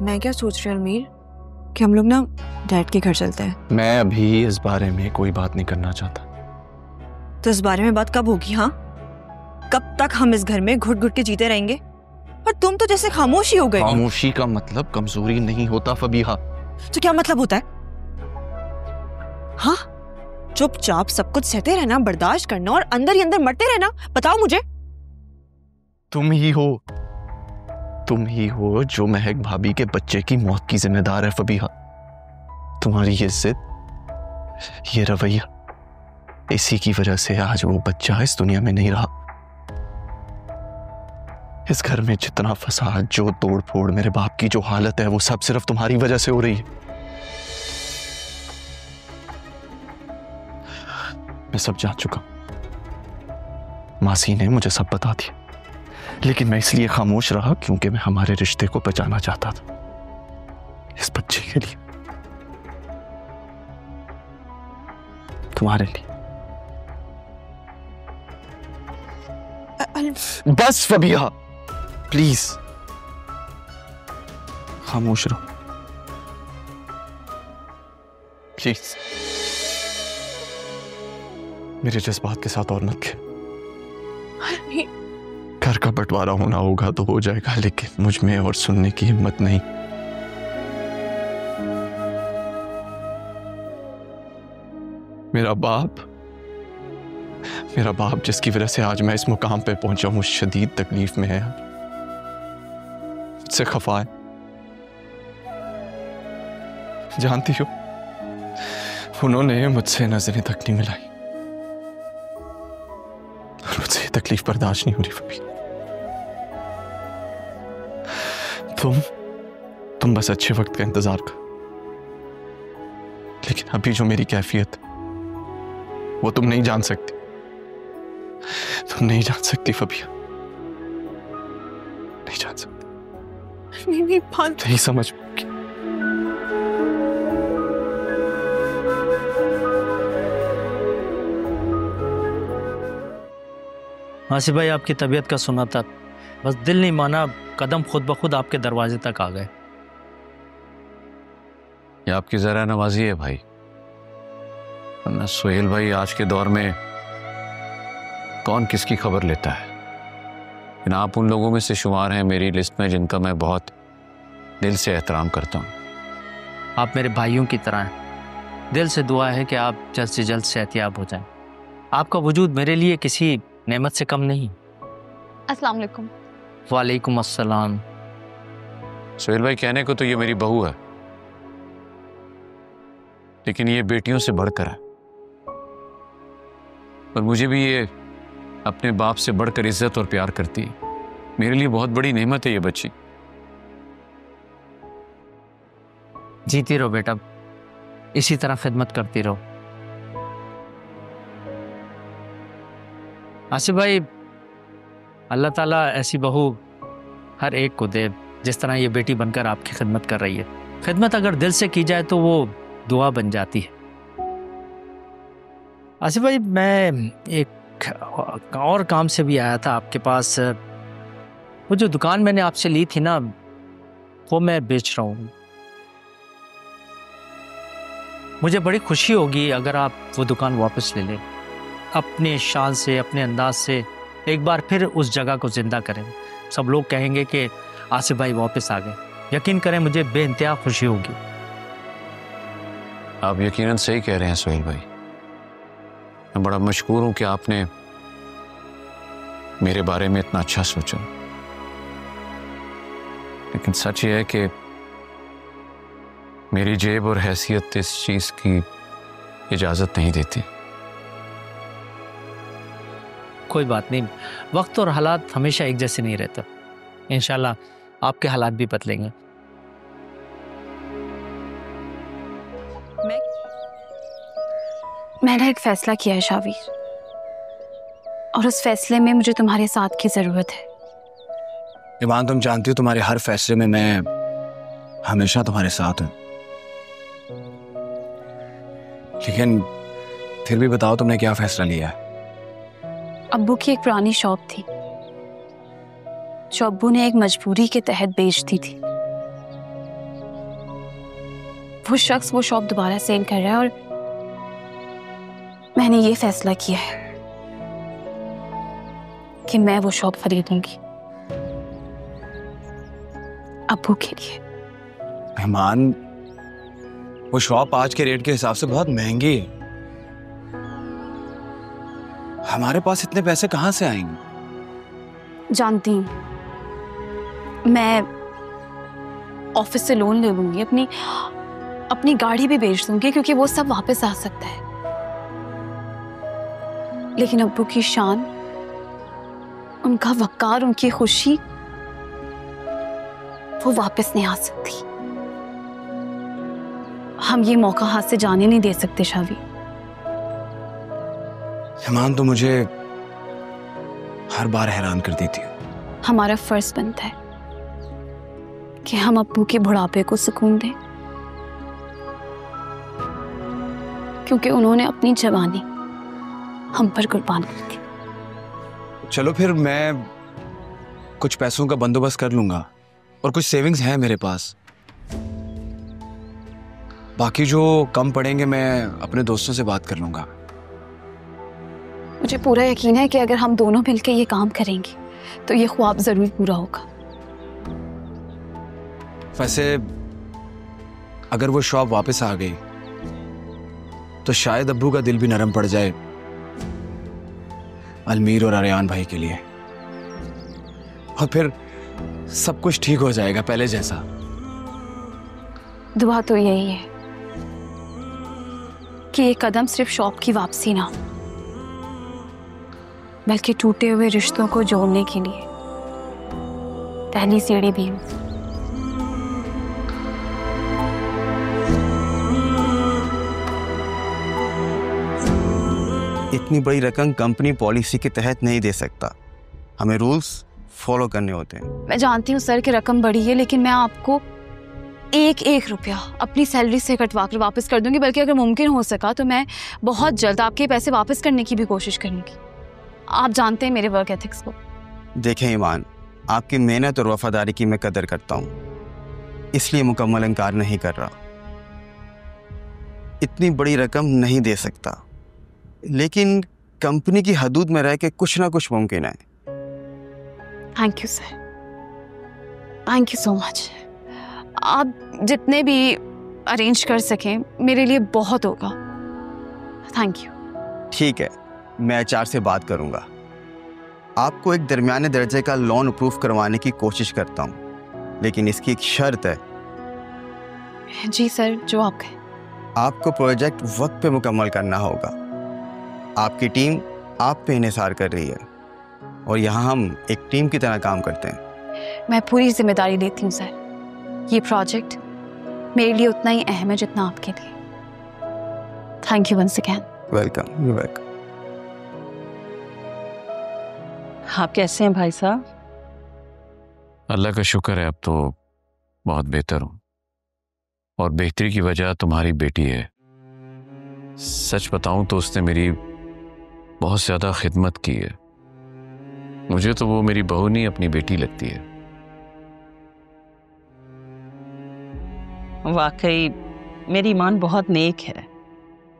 मैं क्या सोच रही हूँ अलमीर कि हम लोग ना डैड के घर चलते हैं। मैं अभी इस बारे में कोई बात नहीं करना चाहता। तो इस बारे में बात कब होगी? हाँ, कब तक हम इस घर में घुट घुट के जीते रहेंगे? और तुम तो जैसे खामोशी हो गए। खामोशी का मतलब कमजोरी नहीं होता फबीहा। तो क्या मतलब होता है? हाँ, चुपचाप सब कुछ सहते रहना, बर्दाश्त करना और अंदर ही अंदर मरते रहना। बताओ मुझे। तुम ही हो जो महक भाभी के बच्चे की मौत की जिम्मेदार है फबीहा। तुम्हारी ये जिद, ये रवैया, इसी की वजह से आज वो बच्चा इस दुनिया में नहीं रहा। इस घर में जितना फसाद, जो तोड़ फोड़, मेरे बाप की जो हालत है, वो सब सिर्फ तुम्हारी वजह से हो रही है। मैं सब जान चुका। मासी ने मुझे सब बता दिया, लेकिन मैं इसलिए खामोश रहा क्योंकि मैं हमारे रिश्ते को बचाना चाहता था, इस बच्चे के लिए, तुम्हारे लिए। बस फबीहा, प्लीज खामोश रहो, प्लीज। मेरे जज्बात के साथ और मत खेल। घर का बंटवारा होना होगा तो हो जाएगा, लेकिन मुझ में और सुनने की हिम्मत नहीं। मेरा बाप जिसकी वजह से आज मैं इस मुकाम पे पहुंचा हूं, शदीद तकलीफ में है, मुझसे खफा है। जानती हो, उन्होंने मुझसे नजरें तक नहीं मिलाई और मुझसे ये तकलीफ बर्दाश्त नहीं हो रही फबी। तुम बस अच्छे वक्त का इंतजार कर, लेकिन अभी जो मेरी कैफियत वो तुम नहीं जान सकती। तुम नहीं जान सकती फबिया, नहीं जान सकती। नहीं समझ पाओगी। आसिफ भाई, आपकी तबीयत का सुना था, बस दिल नहीं माना, कदम खुद ब खुद आपके दरवाजे तक आ गए। ये आपकी जरा नवाजी है भाई, वरना सोहेल भाई आज के दौर में कौन किसकी खबर लेता है। लेकिन आप उन लोगों में से शुमार हैं मेरी लिस्ट में जिनका मैं बहुत दिल से एहतराम करता हूँ। आप मेरे भाइयों की तरह हैं। दिल से दुआ है कि आप जल्द से जल्द सेहतियाब हो जाएं। आपका वजूद मेरे लिए किसी नेमत से कम नहीं। अस्सलाम वालेकुम। वालेकुम अस्सलाम। सोहेल भाई, कहने को तो ये मेरी बहू है, लेकिन ये बेटियों से बढ़कर है, और मुझे भी ये अपने बाप से बढ़कर इज्जत और प्यार करती है। मेरे लिए बहुत बड़ी नेमत है ये बच्ची। जीती रहो बेटा, इसी तरह खिदमत करती रहो। आसिफ भाई, अल्लाह ताला ऐसी बहू हर एक को दे जिस तरह ये बेटी बनकर आपकी खिदमत कर रही है। खिदमत अगर दिल से की जाए तो वो दुआ बन जाती है। आसिफ भाई, मैं एक और काम से भी आया था आपके पास। वो जो दुकान मैंने आपसे ली थी ना, वो मैं बेच रहा हूँ। मुझे बड़ी खुशी होगी अगर आप वो दुकान वापस ले लें। अपने शान से, अपने अंदाज से एक बार फिर उस जगह को जिंदा करें। सब लोग कहेंगे कि आसिफ भाई वापस आ गए। यकीन करें, मुझे बेइंतहा खुशी होगी। आप यकीनन सही कह रहे हैं सोहेल भाई। मैं बड़ा मशकूर हूं कि आपने मेरे बारे में इतना अच्छा सोचा, लेकिन सच ये है कि मेरी जेब और हैसियत इस चीज की इजाजत नहीं देती। कोई बात नहीं, वक्त और हालात हमेशा एक जैसे नहीं रहता। इंशाल्लाह आपके हालात भी बदलेंगे। मैंने एक फैसला किया है शावीर, और उस फैसले में मुझे तुम्हारे साथ की जरूरत है। ईमान, तुम जानती हो तुम्हारे हर फैसले में मैं हमेशा तुम्हारे साथ हूं, लेकिन फिर भी बताओ तुमने क्या फैसला लिया है? अब्बू की एक पुरानी शॉप थी जो अब्बू ने एक मजबूरी के तहत बेच दी थी। वो शख्स वो शॉप दोबारा सेल कर रहा है और मैंने ये फैसला किया है कि मैं वो शॉप खरीदूंगी अब्बू के लिए। मेहमान, वो शॉप आज के रेट के हिसाब से बहुत महंगी है। हमारे पास इतने पैसे कहां से आएंगे? जानती हूँ, मैं ऑफिस से लोन ले लूंगी, अपनी गाड़ी भी बेच दूंगी क्योंकि वो सब वापस आ सकता है। लेकिन अब्बू की शान, उनका वकार, उनकी खुशी वो वापस नहीं आ सकती। हम ये मौका हाथ से जाने नहीं दे सकते शावी। मेहमान, तो मुझे हर बार हैरान कर देती हो। हमारा फर्ज बनता है कि हम अब्बू के बुढ़ापे को सुकून दें, क्योंकि उन्होंने अपनी जवानी हम पर कुर्बान कर दी। चलो फिर मैं कुछ पैसों का बंदोबस्त कर लूंगा और कुछ सेविंग्स हैं मेरे पास। बाकी जो कम पड़ेंगे मैं अपने दोस्तों से बात कर लूंगा। मुझे पूरा यकीन है कि अगर हम दोनों मिलकर ये काम करेंगे तो ये ख्वाब जरूर पूरा होगा। वैसे अगर वो शॉप वापस आ गई तो शायद अब्बू का दिल भी नरम पड़ जाए अलमीर और आर्यान भाई के लिए, और फिर सब कुछ ठीक हो जाएगा पहले जैसा। दुआ तो यही है कि ये कदम सिर्फ शॉप की वापसी ना, बल्कि टूटे हुए रिश्तों को जोड़ने के लिए पहली सीढ़ी भी हो। इतनी बड़ी रकम कंपनी पॉलिसी के तहत नहीं दे सकता, हमें रूल्स फॉलो करने होते हैं। मैं जानती हूँ सर कि रकम बड़ी है, लेकिन मैं आपको एक रुपया अपनी सैलरी से कटवा कर वापस कर दूंगी, बल्कि अगर मुमकिन हो सका तो मैं बहुत जल्द आपके पैसे वापस करने की भी कोशिश करूंगी। आप जानते हैं मेरे वर्क एथिक्स को। देखें ईमान, आपकी मेहनत और वफादारी की मैं कदर करता हूँ, इसलिए मुकम्मल इनकार नहीं कर रहा। इतनी बड़ी रकम नहीं दे सकता, लेकिन कंपनी की हदूद में रह के कुछ ना कुछ मुमकिन है। Thank you sir, thank you so much. आप जितने भी अरेंज कर सकें मेरे लिए बहुत होगा। Thank you. ठीक है, मैं एचआर से बात करूंगा। आपको एक दरमियाने दर्जे का लोन अप्रूव करवाने की कोशिश करता हूं, लेकिन इसकी एक शर्त है। जी सर, जो आप कहें। आपको प्रोजेक्ट वक्त पे मुकम्मल करना होगा। आपकी टीम आप पे इन्हिसार कर रही है और यहाँ हम एक टीम की तरह काम करते हैं। मैं पूरी जिम्मेदारी लेती हूँ सर। ये प्रोजेक्ट मेरे लिए उतना ही अहम है जितना आपके लिए। Thank you once again. Welcome, you welcome. आप कैसे हैं भाई साहब? अल्लाह का शुक्र है, अब तो बहुत बेहतर हूँ, और बेहतरी की वजह तुम्हारी बेटी है। सच बताऊं तो उसने मेरी बहुत ज़्यादा खिदमत की है। मुझे तो वो मेरी बहू नहीं, अपनी बेटी लगती है। वाकई मेरी ईमान बहुत नेक है,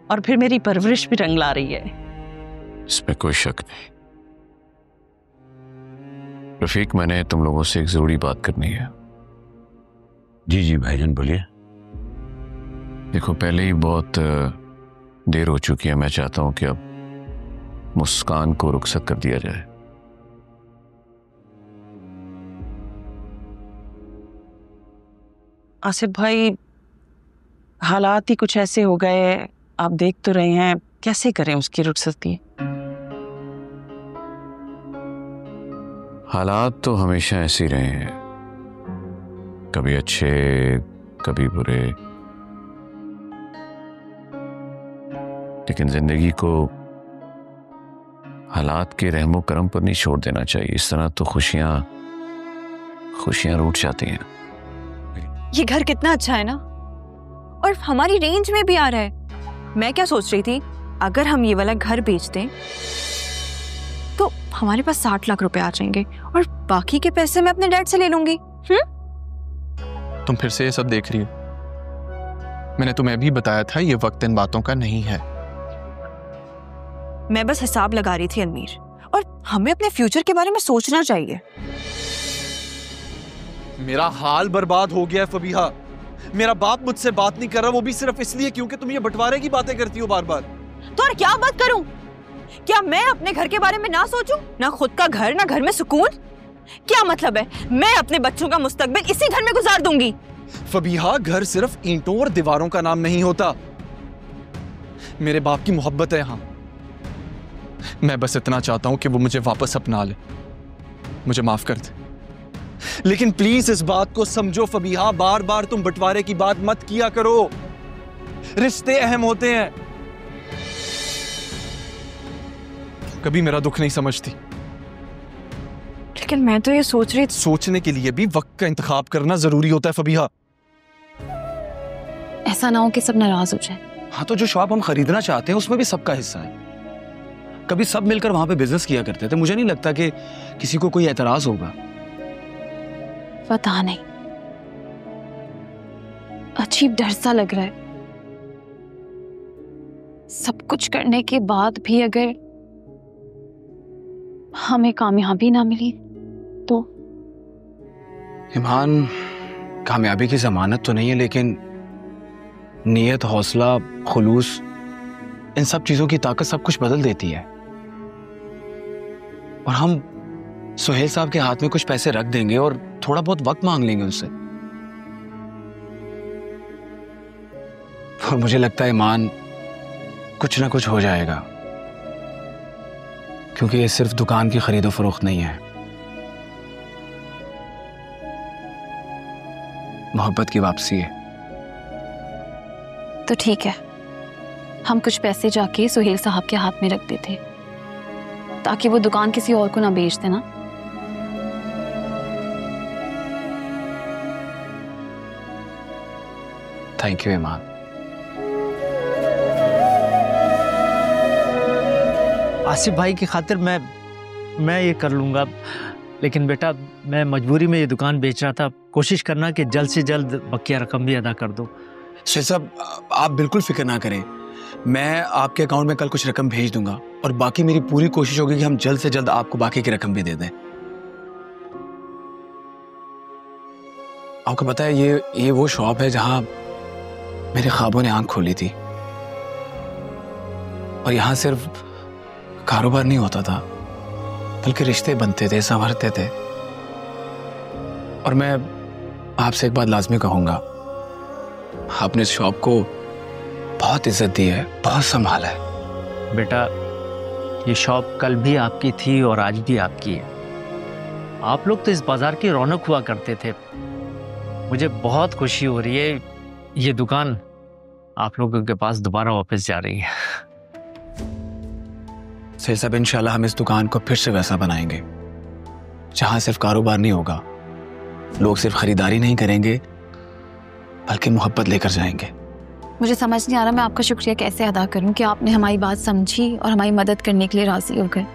और फिर मेरी परवरिश भी रंग ला रही है। इसमें कोई शक नहीं। रफीक, मैंने तुम लोगों से एक ज़रूरी बात करनी है। जी जी भाईजान, बोलिए। देखो, पहले ही बहुत देर हो चुकी है। मैं चाहता हूं कि अब मुस्कान को रुखसत कर दिया जाए। आसिफ भाई, हालात ही कुछ ऐसे हो गए, आप देख तो रहे हैं, कैसे करें उसकी रुखसती? हालात तो हमेशा ऐसे रहे हैं, कभी अच्छे कभी बुरे, लेकिन जिंदगी को हालात के रहमो करम पर नहीं छोड़ देना चाहिए। इस तरह तो खुशियां रूठ जाती हैं। ये घर कितना अच्छा है ना, और हमारी रेंज में भी आ रहा है। मैं क्या सोच रही थी, अगर हम ये वाला घर बेच दें तो हमारे पास 60 लाख रुपए आ जाएंगे, और बाकी के पैसे मैं अपने डैड से ले लूंगी। तुम फिर से ये सब देख रही हो? मैंने तुम्हें भी बताया था ये वक्त इन बातों का नहीं है। मैं बस हिसाब लगा रही थी अनमीर, और हमें अपने फ्यूचर के बारे में सोचना चाहिए। मेरा हाल बर्बाद हो गया है फबीहा। मेरा बाप मुझसे बात नहीं कर रहा, वो भी सिर्फ इसलिए क्योंकि तुम ये बंटवारे की बातें करती हो बार बार। तो और क्या बात करूं? क्या मैं अपने घर के बारे में ना सोचूं? ना खुद का घर, ना घर में सुकून। क्या मतलब है मैं अपने बच्चों का मुस्तकबिल इसी घर में गुजार दूंगी? फबीहा, घर सिर्फ ईंटों और दीवारों का नाम नहीं होता। मेरे बाप की मोहब्बत है यहाँ। मैं बस इतना चाहता हूं कि वो मुझे वापस अपना ले, मुझे माफ कर दे। लेकिन प्लीज इस बात को समझो फबीहा, बार बार तुम बंटवारे की बात मत किया करो। रिश्ते अहम होते हैं। कभी मेरा दुख नहीं समझती। लेकिन मैं तो ये सोच रही थी। सोचने के लिए भी वक्त का इंतखाब करना जरूरी होता है फबीहा। ऐसा ना हो कि सब नाराज हो जाए। हाँ, तो जो शॉप हम खरीदना चाहते हैं उसमें भी सबका हिस्सा है। कभी सब मिलकर वहां पे बिजनेस किया करते थे। मुझे नहीं लगता कि किसी को कोई एतराज होगा। पता नहीं, अजीब डर सा लग रहा है। सब कुछ करने के बाद भी अगर हमें कामयाबी ना मिली तो? ईमान कामयाबी की जमानत तो नहीं है, लेकिन नीयत, हौसला, खुलूस, इन सब चीजों की ताकत सब कुछ बदल देती है। और हम सुहेल साहब के हाथ में कुछ पैसे रख देंगे और थोड़ा बहुत वक्त मांग लेंगे उनसे, और मुझे लगता है ईमान कुछ ना कुछ हो जाएगा। क्योंकि ये सिर्फ दुकान की खरीदो फरोख्त नहीं है, मोहब्बत की वापसी है। तो ठीक है, हम कुछ पैसे जाके सुहेल साहब के हाथ में रख देते ताकि वो दुकान किसी और को ना बेच देना। थैंक यू ईमान। आसिफ भाई की खातिर मैं ये कर लूँगा, लेकिन बेटा मैं मजबूरी में ये दुकान बेच रहा था। कोशिश करना कि जल्द से जल्द बकिया रकम भी अदा कर दो। सुहेल साहब, आप बिल्कुल फिक्र ना करें, मैं आपके अकाउंट में कल कुछ रकम भेज दूंगा, और बाकी मेरी पूरी कोशिश होगी कि हम जल्द से जल्द आपको बाकी की रकम भी दे दें। आपको पता है ये वो शॉप है जहां मेरे ख्वाबों ने आंख खोली थी, और यहां सिर्फ कारोबार नहीं होता था बल्कि रिश्ते बनते थे, संवरते थे। और मैं आपसे एक बात लाजमी कहूंगा, आपने इस शॉप को बहुत इज्जत दी है, बहुत संभाला है। बेटा ये शॉप कल भी आपकी थी और आज भी आपकी है। आप लोग तो इस बाजार की रौनक हुआ करते थे। मुझे बहुत खुशी हो रही है ये दुकान आप लोगों के पास दोबारा वापस जा रही है। सही साहब, इंशाल्लाह हम इस दुकान को फिर से वैसा बनाएंगे जहां सिर्फ कारोबार नहीं होगा, लोग सिर्फ खरीदारी नहीं करेंगे बल्कि मोहब्बत लेकर जाएंगे। मुझे समझ नहीं आ रहा मैं आपका शुक्रिया कैसे अदा करूं कि आपने हमारी बात समझी और हमारी मदद करने के लिए राजी हो गए।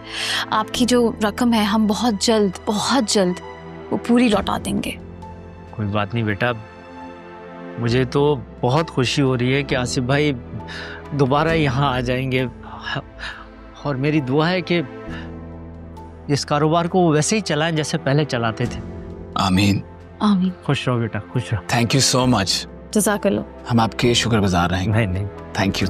आपकी जो रकम है हम बहुत जल्द वो पूरी लौटा देंगे। कोई बात नहीं बेटा, मुझे तो बहुत खुशी हो रही है कि आसिफ भाई दोबारा यहाँ आ जाएंगे, और मेरी दुआ है कि इस कारोबार को वो वैसे ही चलाएं जैसे पहले चलाते थे। आमीन आमीन। खुश रहो बेटा, खुश रहो। Thank you so much. जज़ाकल्लाह। हम आपके शुक्रगुजार रहेंगे। नहीं थैंक यू।